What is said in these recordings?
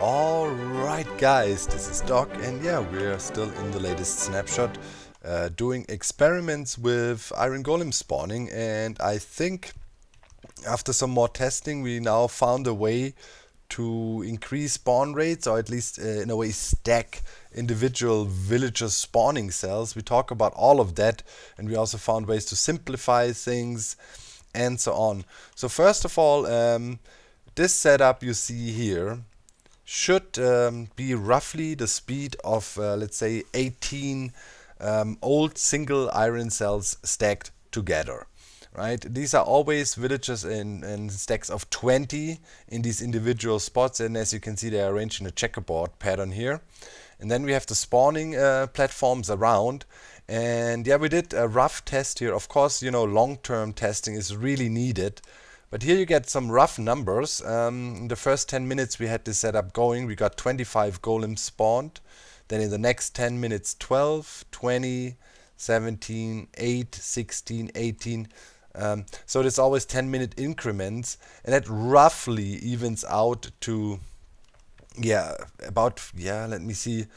Alright guys, this is Doc, and yeah, we're still in the latest snapshot doing experiments with Iron Golem spawning, and I think after some more testing we now found a way to increase spawn rates, or at least in a way stack individual villager spawning cells. We talk about all of that, and we also found ways to simplify things and so on. So first of all, this setup you see here should be roughly the speed of, let's say, 18 old single iron cells stacked together. Right? These are always villagers in stacks of 20 in these individual spots, and as you can see, they are arranged in a checkerboard pattern here. And then we have the spawning platforms around. And yeah, we did a rough test here. Of course, you know, long-term testing is really needed. But here you get some rough numbers. In the first 10 minutes we had this setup going, we got 25 golems spawned. Then in the next 10 minutes, 12, 20, 17, 8, 16, 18. So there's always 10-minute increments, and that roughly evens out to, let me see,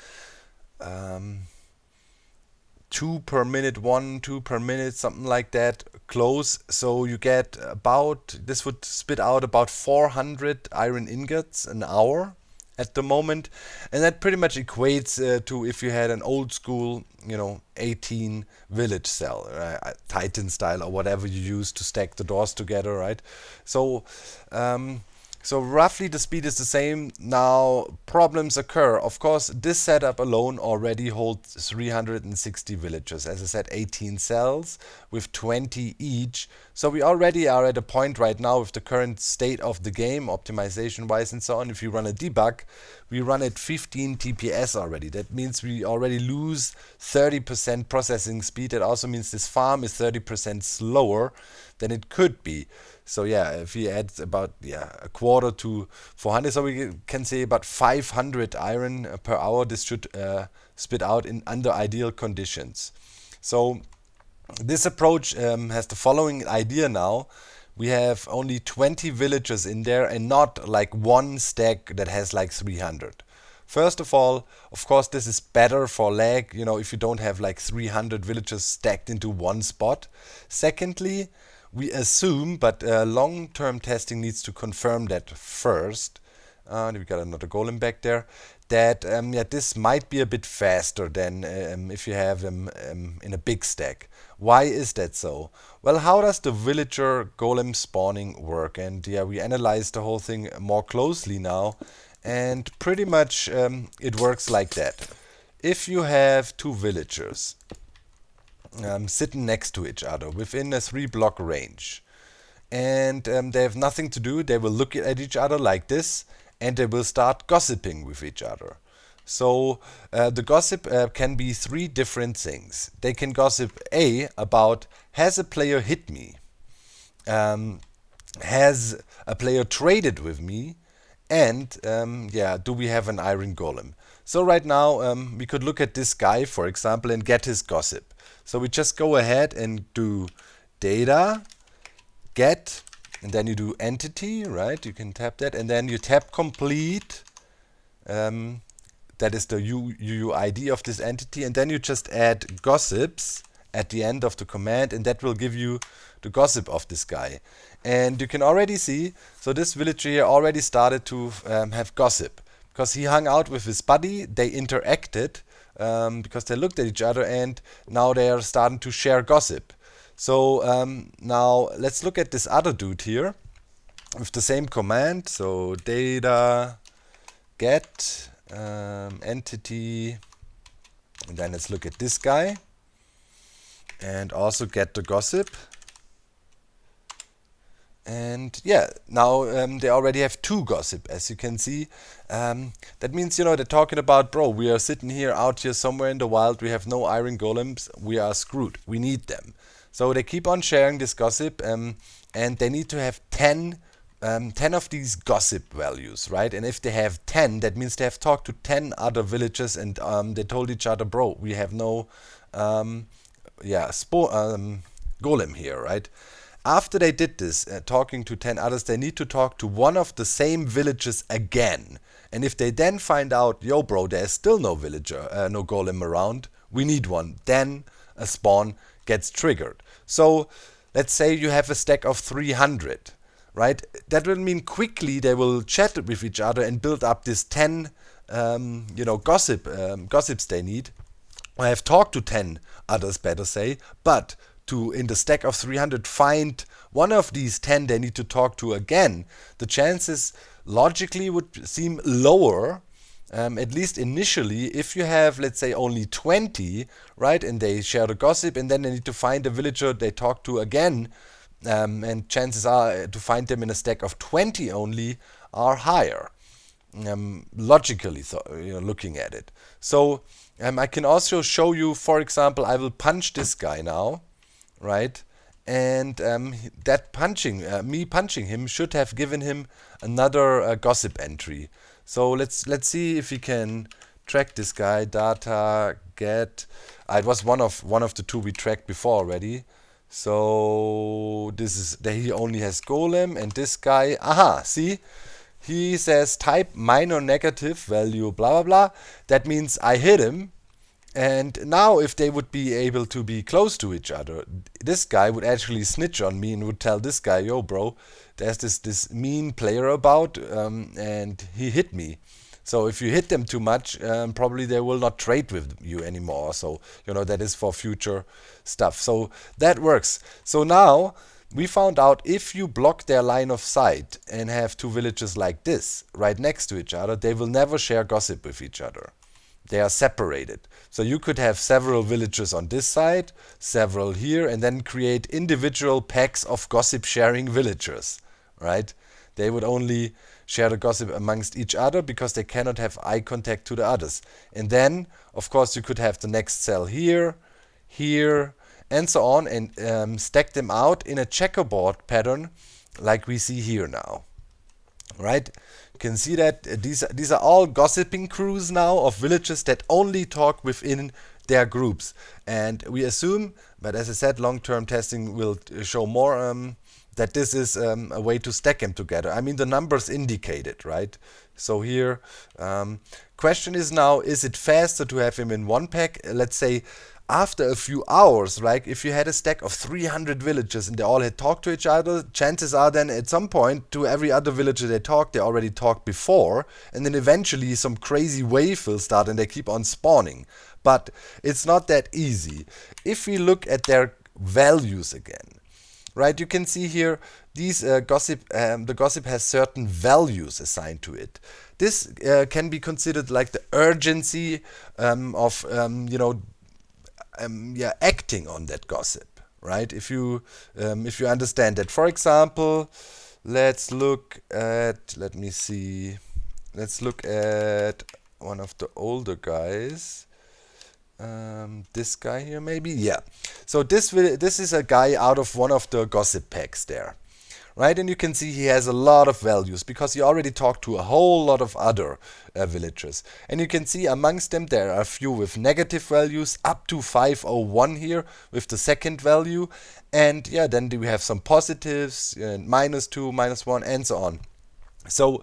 2 per minute, 1, 2 per minute, something like that, close. So you get about, this would spit out about 400 iron ingots an hour at the moment, and that pretty much equates to if you had an old school, 18 village cell, Titan style or whatever you use to stack the doors together, right? So so roughly the speed is the same. Now problems occur. Of course, this setup alone already holds 360 villagers. As I said, 18 cells with 20 each. So we already are at a point right now with the current state of the game, optimization wise and so on. If you run a debug, we run at 15 TPS already. That means we already lose 30% processing speed. That also means this farm is 30% slower than it could be. So yeah, if we add about a quarter to 400, so we can say about 500 iron per hour, this should spit out in under ideal conditions. So this approach has the following idea now. We have only 20 villagers in there and not like one stack that has like 300. First of all, of course, this is better for lag, if you don't have like 300 villagers stacked into one spot. Secondly, we assume, but long-term testing needs to confirm that first. We got another golem back there. That this might be a bit faster than if you have them in a big stack. Why is that so? Well, how does the villager golem spawning work? And we analyze the whole thing more closely now, and pretty much it works like that. If you have two villagers sitting next to each other within a 3-block range, and they have nothing to do, they will look at each other like this, and they will start gossiping with each other. So the gossip can be 3 different things. They can gossip about, has a player hit me, has a player traded with me, and do we have an iron golem? So right now we could look at this guy, for example, and get his gossip. So we just go ahead and do data, get, and then you do entity, right? You can tap that, and then you tap complete. That is the UUID of this entity, and then you just add gossips at the end of the command, and that will give you the gossip of this guy. And you can already see, so this villager here already started to have gossip, because he hung out with his buddy, they interacted, because they looked at each other, and now they are starting to share gossip. So now let's look at this other dude here with the same command. So data, get, entity, and then let's look at this guy and also get the gossip. And now they already have 2 gossip, as you can see. That means, they're talking about, bro, we are sitting here out here somewhere in the wild, we have no iron golems, we are screwed, we need them. So they keep on sharing this gossip, and they need to have 10 of these gossip values, right? And if they have 10, that means they have talked to 10 other villagers, and they told each other, bro, we have no golem here, right? After they did this, talking to 10 others, they need to talk to one of the same villagers again. And if they then find out, yo bro, there's still no villager, no golem around, we need one, then a spawn gets triggered. So let's say you have a stack of 300, right? That will mean quickly they will chat with each other and build up this 10 gossips they need. I have talked to 10 others, better say, but to, in the stack of 300, find one of these 10 they need to talk to again, the chances logically would seem lower, at least initially, if you have, let's say, only 20, right, and they share the gossip, and then they need to find a villager they talk to again, and chances are to find them in a stack of 20 only are higher, logically, looking at it. So I can also show you, for example, I will punch this guy now, right? And that punching, me punching him, should have given him another gossip entry. So let's see if we can track this guy. Data get. It was one of the two we tracked before already. So this is he only has golem, and this guy. Aha! See, he says type minor negative value blah blah blah. That means I hit him. And now if they would be able to be close to each other, this guy would actually snitch on me and would tell this guy, yo bro, there's this mean player about, and he hit me. So if you hit them too much, probably they will not trade with you anymore. So, that is for future stuff. So that works. So now we found out if you block their line of sight and have two villages like this right next to each other, they will never share gossip with each other. They are separated. So you could have several villages on this side, several here, and then create individual packs of gossip sharing villagers, right? They would only share the gossip amongst each other because they cannot have eye contact to the others. And then, of course, you could have the next cell here, here, and so on, and stack them out in a checkerboard pattern like we see here now. Right? You can see that these are all gossiping crews now of villages that only talk within their groups. And we assume, but as I said, long-term testing will show more, that this is a way to stack them together. I mean, the numbers indicate it, right? So here, question is now, is it faster to have him in one pack? Let's say after a few hours, like if you had a stack of 300 villagers and they all had talked to each other, chances are then at some point to every other villager they already talked before, and then eventually some crazy wave will start and they keep on spawning. But it's not that easy. If we look at their values again, right, you can see here these the gossip has certain values assigned to it. This can be considered like the urgency of acting on that gossip, right? If you understand that. For example, let's look at one of the older guys. This guy here, maybe, yeah. So this is a guy out of one of the gossip packs there, right? And you can see he has a lot of values because he already talked to a whole lot of other villagers. And you can see amongst them there are a few with negative values, up to 501 here with the second value. And yeah, then we have some positives, -2, -1, and so on. So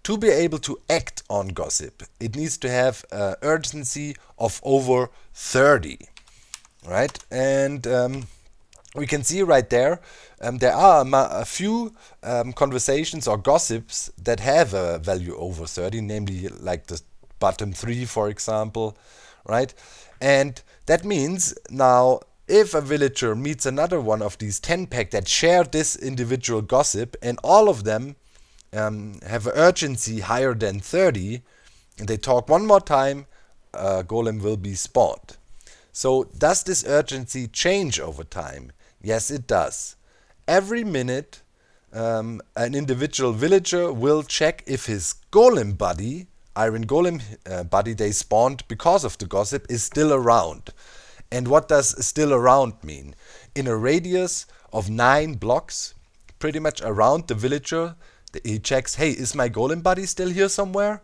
to be able to act on gossip, it needs to have urgency of over 30, right? And we can see right there, there are a few conversations or gossips that have a value over 30, namely like the bottom 3, for example, right? And that means now if a villager meets another one of these 10 pack that share this individual gossip and all of them have an urgency higher than 30, and they talk one more time, golem will be spawned. So does this urgency change over time? Yes, it does. Every minute, an individual villager will check if his golem buddy, Iron Golem buddy they spawned because of the gossip, is still around. And what does still around mean? In a radius of 9 blocks, pretty much around the villager, he checks, hey, is my golem buddy still here somewhere?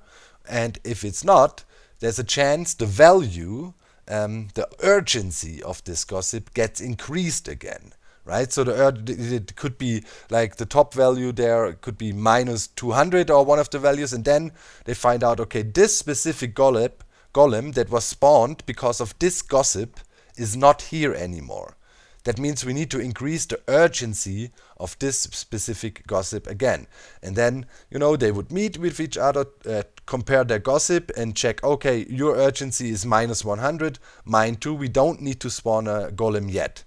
And if it's not, there's a chance the value, the urgency of this gossip gets increased again, right? So it could be like the top value there could be minus 200 or one of the values, and then they find out, okay, this specific golem that was spawned because of this gossip is not here anymore. That means we need to increase the urgency of this specific gossip again. And then, they would meet with each other, compare their gossip and check, okay, your urgency is minus 100, mine too, we don't need to spawn a golem yet.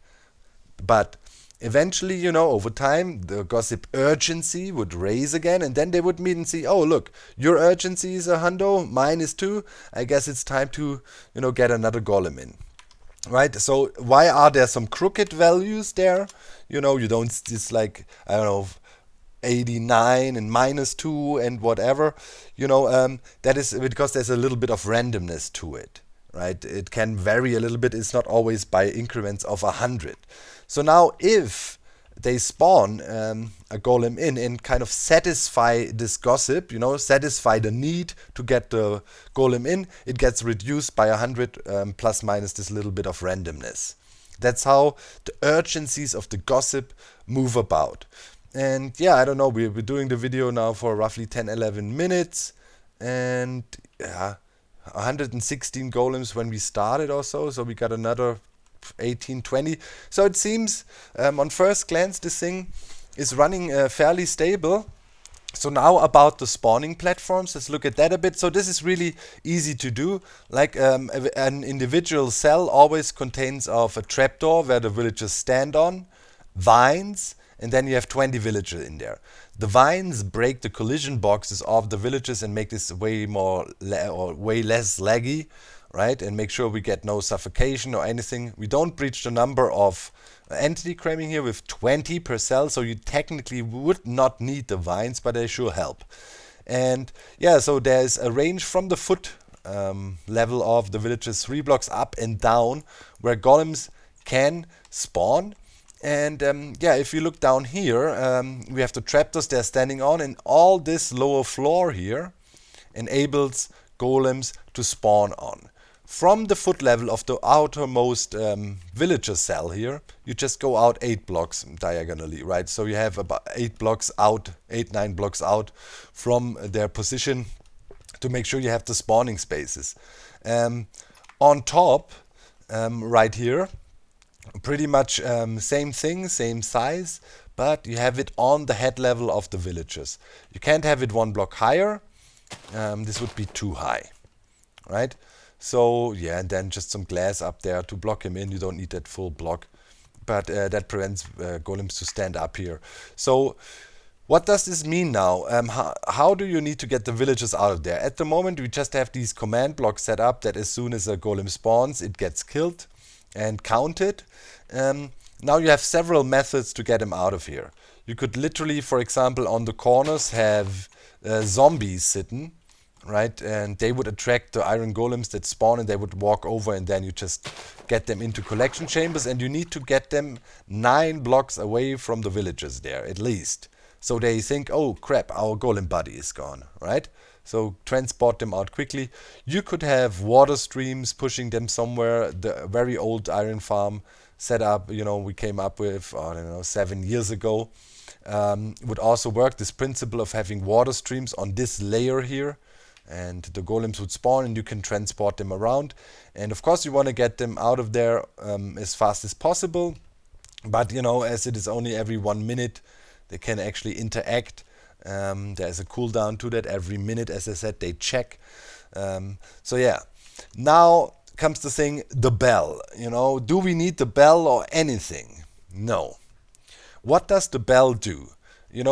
But eventually, over time, the gossip urgency would raise again, and then they would meet and see, oh, look, your urgency is 100, mine is 2, I guess it's time to, get another golem in. Right, so why are there some crooked values there? You don't, it's like, I don't know, 89 and minus 2 and whatever. That is because there's a little bit of randomness to it, right? It can vary a little bit. It's not always by increments of 100. So now if they spawn a golem in and kind of satisfy this gossip, satisfy the need to get the golem in, it gets reduced by 100 plus minus this little bit of randomness. That's how the urgencies of the gossip move about. And yeah, I don't know, we're doing the video now for roughly 10-11 minutes, and 116 golems when we started or so we got another 18-20. So it seems on first glance this thing is running fairly stable. So now about the spawning platforms, let's look at that a bit. So this is really easy to do. Like an individual cell always contains of a trapdoor where the villagers stand on, vines, and then you have 20 villagers in there. The vines break the collision boxes of the villagers and make this way less laggy, right? And make sure we get no suffocation or anything. We don't breach the number of entity cramming here with 20 per cell, so you technically would not need the vines, but they sure help. And yeah, so there's a range from the foot level of the villagers, 3 blocks up and down, where golems can spawn. And yeah, if you look down here, we have the trapdoors they're standing on, and all this lower floor here enables golems to spawn on. From the foot level of the outermost villager cell here, you just go out 8 blocks diagonally, right? So you have about 8 blocks out, 9 blocks out from their position to make sure you have the spawning spaces. On top, right here, pretty much same thing, same size, but you have it on the head level of the villagers. You can't have it 1 block higher. This would be too high, right? So yeah, and then just some glass up there to block him in. You don't need that full block, but that prevents golems to stand up here. So what does this mean now? How do you need to get the villagers out of there? At the moment, we just have these command blocks set up that as soon as a golem spawns, it gets killed and counted. Now you have several methods to get him out of here. You could literally, for example, on the corners have zombies sitting, right? And they would attract the iron golems that spawn, and they would walk over, and then you just get them into collection chambers, and you need to get them 9 blocks away from the villagers there, at least. So they think, oh crap, our golem buddy is gone, right? So transport them out quickly. You could have water streams pushing them somewhere. The very old iron farm setup, we came up with, I don't know, 7 years ago, would also work. This principle of having water streams on this layer here, and the golems would spawn and you can transport them around. And of course you want to get them out of there as fast as possible. But as it is only every 1 minute, they can actually interact. There's a cooldown to that. Every minute, as I said, they check. So yeah, now comes the thing, the bell. Do we need the bell or anything? No. What does the bell do? In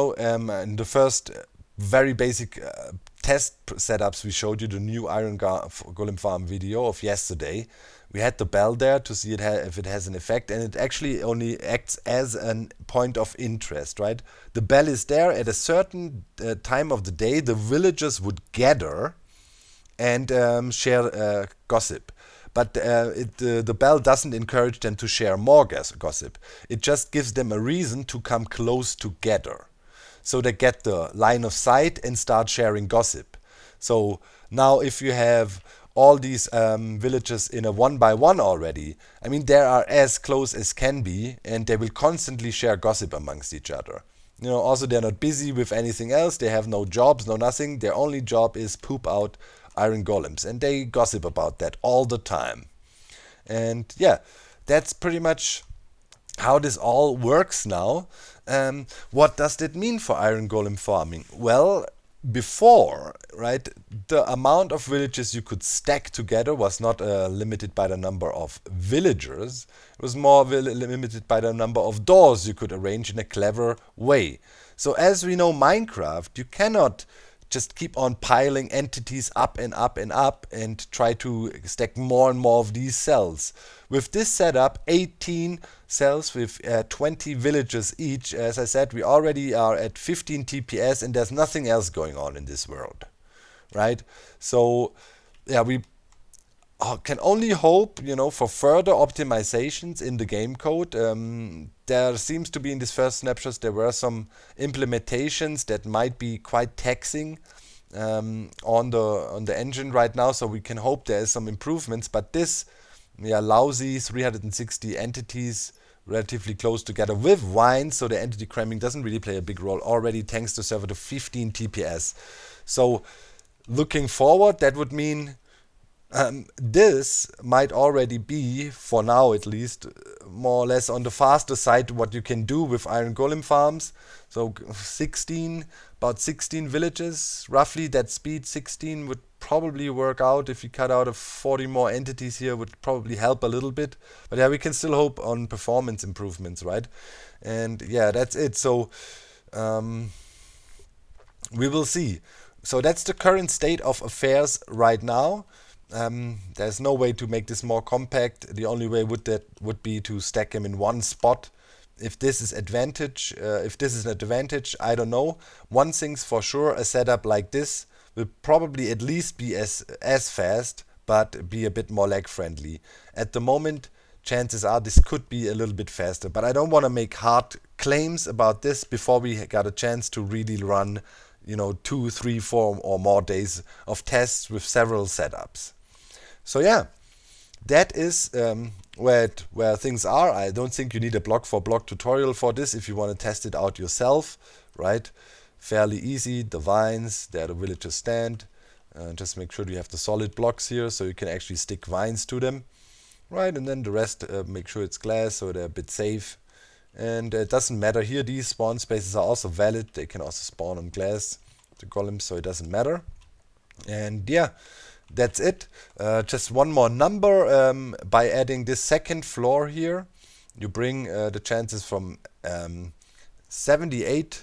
the first very basic test setups we showed you, the new Iron Golem Farm video of yesterday, we had the bell there to see if it has an effect, and it actually only acts as a point of interest, right? The bell is there at a certain time of the day. The villagers would gather and share gossip. But the bell doesn't encourage them to share more gossip. It just gives them a reason to come close together. So they get the line of sight and start sharing gossip. So now if you have all these villages in a 1-by-1 already. I mean, they are as close as can be, and they will constantly share gossip amongst each other. You know, also they're not busy with anything else. They have no jobs, no nothing. Their only job is poop out iron golems, and they gossip about that all the time. And yeah, that's pretty much how this all works now. What does that mean for iron golem farming? Well, before, right, the amount of villages you could stack together was not limited by the number of villagers. It was more limited by the number of doors you could arrange in a clever way. So as we know Minecraft, you cannot just keep on piling entities up and up and up and try to stack more and more of these cells. With this setup, 18 cells with 20 villages each, as I said, we already are at 15 TPS and there's nothing else going on in this world, right? So yeah, we can only hope, you know, for further optimizations in the game code. There seems to be in this first snapshots, there were some implementations that might be quite taxing on the engine right now, so we can hope there is some improvements. But this lousy 360 entities relatively close together with vines, so the entity cramming doesn't really play a big role, already tanks the server to 15 TPS. So looking forward, that would mean this might already be, for now at least, more or less on the faster side what you can do with Iron Golem farms. So about 16 villages, roughly that speed. 16 would probably work out. If you cut out 40 more entities here, would probably help a little bit. But yeah, we can still hope on performance improvements, right? And yeah, that's it. So we will see. So that's the current state of affairs right now. There's no way to make this more compact. The only way would be to stack them in one spot. If this is an advantage, I don't know. One thing's for sure, a setup like this will probably at least be as fast, but be a bit more lag friendly. At the moment, chances are this could be a little bit faster, but I don't want to make hard claims about this before we got a chance to really run, you know, 2, 3, 4 or more days of tests with several setups. So yeah, that is where things are. I don't think you need a block for block tutorial for this if you want to test it out yourself, right? Fairly easy. The vines, there the villagers stand. Just make sure you have the solid blocks here so you can actually stick vines to them, right? And then the rest, make sure it's glass so they're a bit safe. And it doesn't matter here, these spawn spaces are also valid. They can also spawn on glass, the golems, so it doesn't matter. And yeah, that's it. Just one more number. By adding this second floor here, you bring the chances from 78%,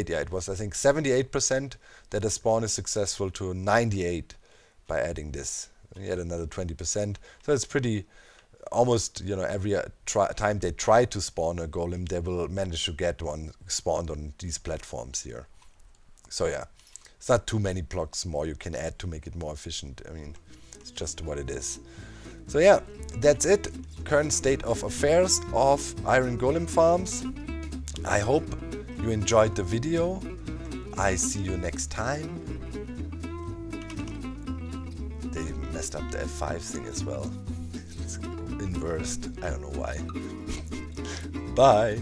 yeah, it was, I think 78% that a spawn is successful to 98 by adding this. You add another 20%, so it's pretty almost, you know, every time they try to spawn a golem, they will manage to get one spawned on these platforms here. So yeah, it's not too many blocks more you can add to make it more efficient. I mean, it's just what it is. So yeah, that's it. Current state of affairs of Iron Golem farms. I hope you enjoyed the video. I see you next time. They messed up the F5 thing as well. It's inversed. I don't know why. Bye.